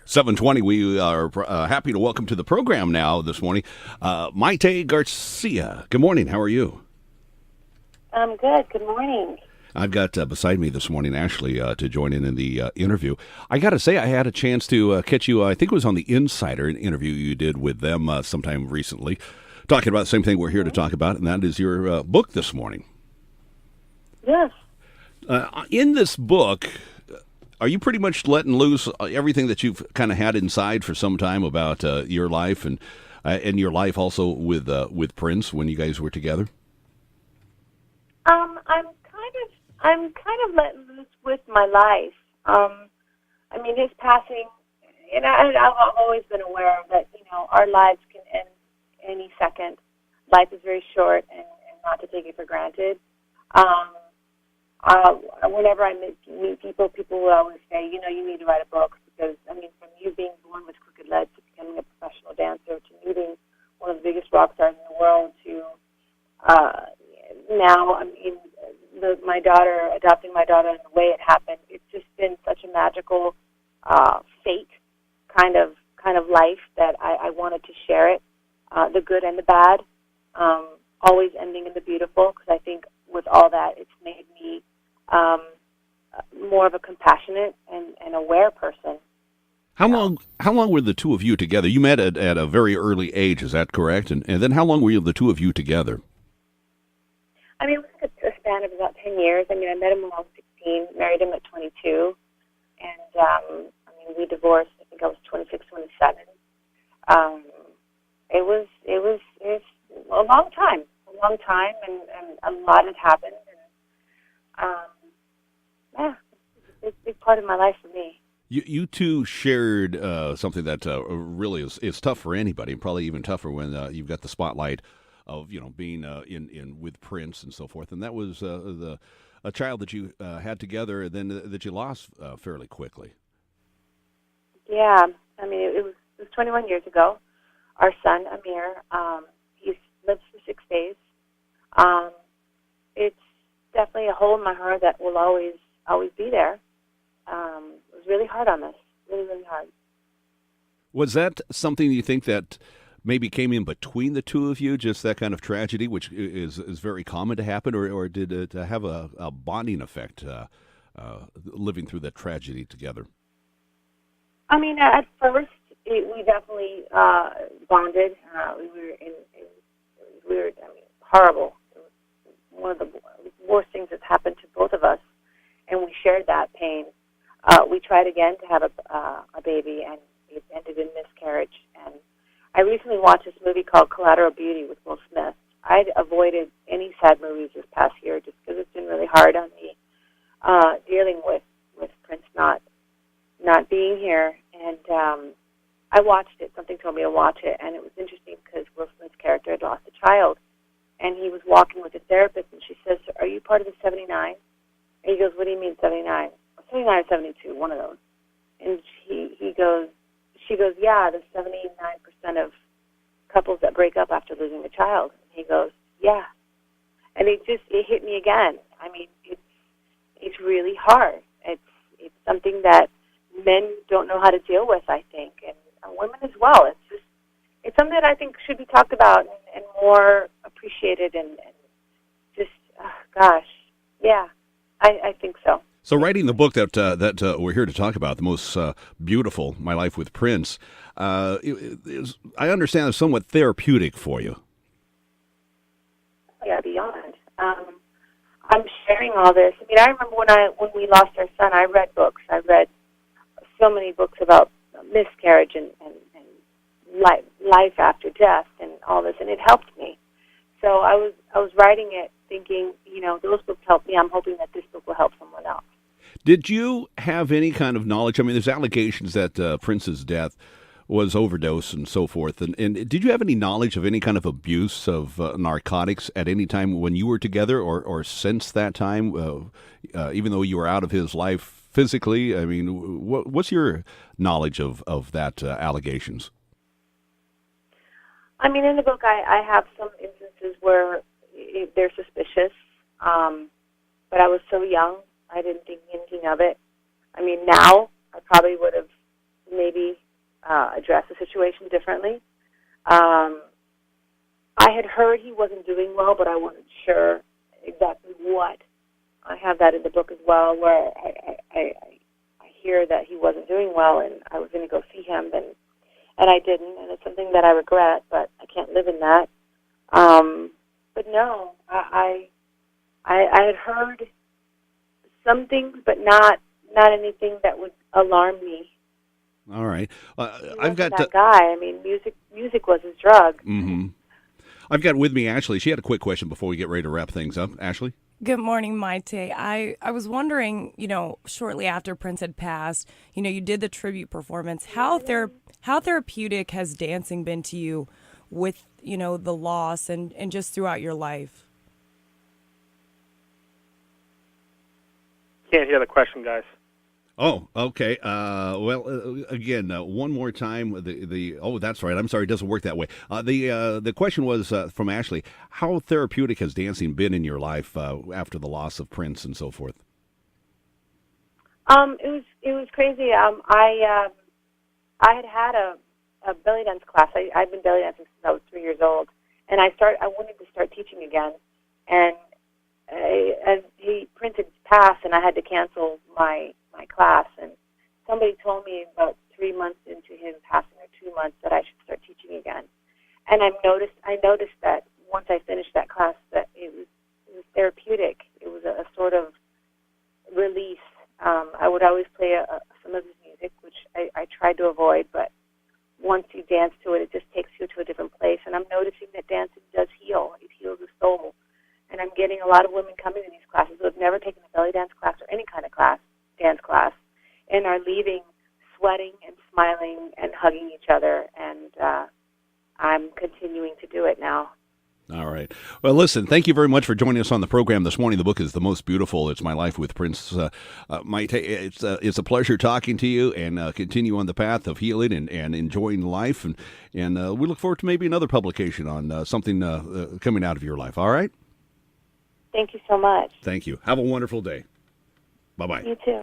7:20. We are happy to welcome to the program now this morning, Mayte Garcia. Good morning. How are you? I'm good. Good morning. I've got beside me this morning Ashley to join in the interview. I got to say, I had a chance to catch you. I think it was on the Insider, an interview you did with them sometime recently, talking about the same thing we're here to talk about, and that is your book this morning. Yes. In this book, are you pretty much letting loose everything that you've kind of had inside for some time about your life and your life also with Prince when you guys were together? I'm kind of letting loose with my life. I mean, his passing, and I've always been aware that our lives can end any second. Life is very short, and not to take it for granted. Um, Whenever I meet people, people will always say, you need to write a book because, I mean, from you being born with crooked legs to becoming a professional dancer to meeting one of the biggest rock stars in the world to now, I mean, adopting my daughter and the way it happened, it's just been such a magical fate kind of life that I wanted to share it, the good and the bad, always ending in the beautiful, because I think with all that, it's made me more of a compassionate and aware person. How long were the two of you together? You met at a very early age, is that correct? And then how long were the two of you together? I mean, it was like a span of about 10 years. I mean, I met him when I was 16, married him at 22, and I mean, we divorced. I think I was 26, 27. It was a long time, and a lot had happened. And yeah, it's a big part of my life for me. You two shared something that really is tough for anybody, and probably even tougher when you've got the spotlight of being in with Prince and so forth. And that was a child that you had together, and then that you lost fairly quickly. Yeah, I mean it was 21 years ago. Our son Amir, he's lived for 6 days. It's definitely a hole in my heart that will always be there. It was really hard on us, really hard. Was that something you think that maybe came in between the two of you, just that kind of tragedy, which is very common to happen, or did it have a bonding effect, living through that tragedy together? I mean, at first, we definitely bonded. I mean, horrible. It was one of the worst things that's happened to both of us, and we shared that pain. We tried again to have a baby, and it ended in miscarriage. And I recently watched this movie called Collateral Beauty with Will Smith. I'd avoided any sad movies this past year just because it's been really hard on me dealing with Prince not being here. And I watched it. Something told me to watch it, and it was interesting because Will Smith's character had lost a child, and he was walking with a therapist, and she says, "Are you part of the 79?" And he goes, "What do you mean 79? 79 or 72, one of those." And she goes, "Yeah, the 79% of couples that break up after losing a child." And he goes, "Yeah." And it hit me again. I mean, it's really hard. It's something that men don't know how to deal with, I think, and women as well. It's something that I think should be talked about and more appreciated and just, gosh, yeah, I think so. So, writing the book that we're here to talk about, the most beautiful, My Life with Prince, I understand is somewhat therapeutic for you. Yeah, beyond. I'm sharing all this. I mean, I remember when we lost our son, I read books. I read so many books about miscarriage and life after death and all this, and it helped me. So I was writing it thinking, those books helped me. I'm hoping that this book will help someone else. Did you have any kind of knowledge? I mean, there's allegations that Prince's death was overdose and so forth. And did you have any knowledge of any kind of abuse of narcotics at any time when you were together or since that time, even though you were out of his life physically? I mean, what's your knowledge of that allegations? I mean, in the book, I have some instances where they're suspicious, but I was so young, I didn't think anything of it. I mean, now I probably would have address the situation differently. I had heard he wasn't doing well, but I wasn't sure exactly what. I have that in the book as well, where I hear that he wasn't doing well, and I was going to go see him, and I didn't, and it's something that I regret, but I can't live in that. But no, I had heard some things, but not anything that would alarm me. All right. I've got that guy. I mean, music was his drug. Mm-hmm. I've got with me Ashley. She had a quick question before we get ready to wrap things up. Ashley? Good morning, Mayte. I was wondering, shortly after Prince had passed, you did the tribute performance. How therapeutic has dancing been to you with, the loss and just throughout your life? Can't hear the question, guys. Oh, okay. Again, one more time. That's right. I'm sorry, it doesn't work that way. The question was from Ashley. How therapeutic has dancing been in your life after the loss of Prince and so forth? It was crazy. I had a belly dance class. I've been belly dancing since I was 3 years old, and I wanted to start teaching again, and Prince had passed, and I had to cancel my class, and somebody told me about 3 months into him passing, or 2 months, that I should start teaching again. And I noticed that once I finished that class, that it was therapeutic. It was a sort of release. I would always play some of his music, which I tried to avoid, but once you dance to it, it just takes you to a different place. And I'm noticing that dancing does heal. It heals the soul. And I'm getting a lot of women coming to these classes who have never taken a belly dance class or any kind of dance class, and are leaving sweating and smiling and hugging each other, and I'm continuing to do it now. All right. Well, listen, thank you very much for joining us on the program this morning. The book is The Most Beautiful. It's My Life with Prince. Mayte, it's a pleasure talking to you, and continue on the path of healing and enjoying life, and we look forward to maybe another publication on something coming out of your life. All right? Thank you so much. Thank you. Have a wonderful day. Bye-bye. You too.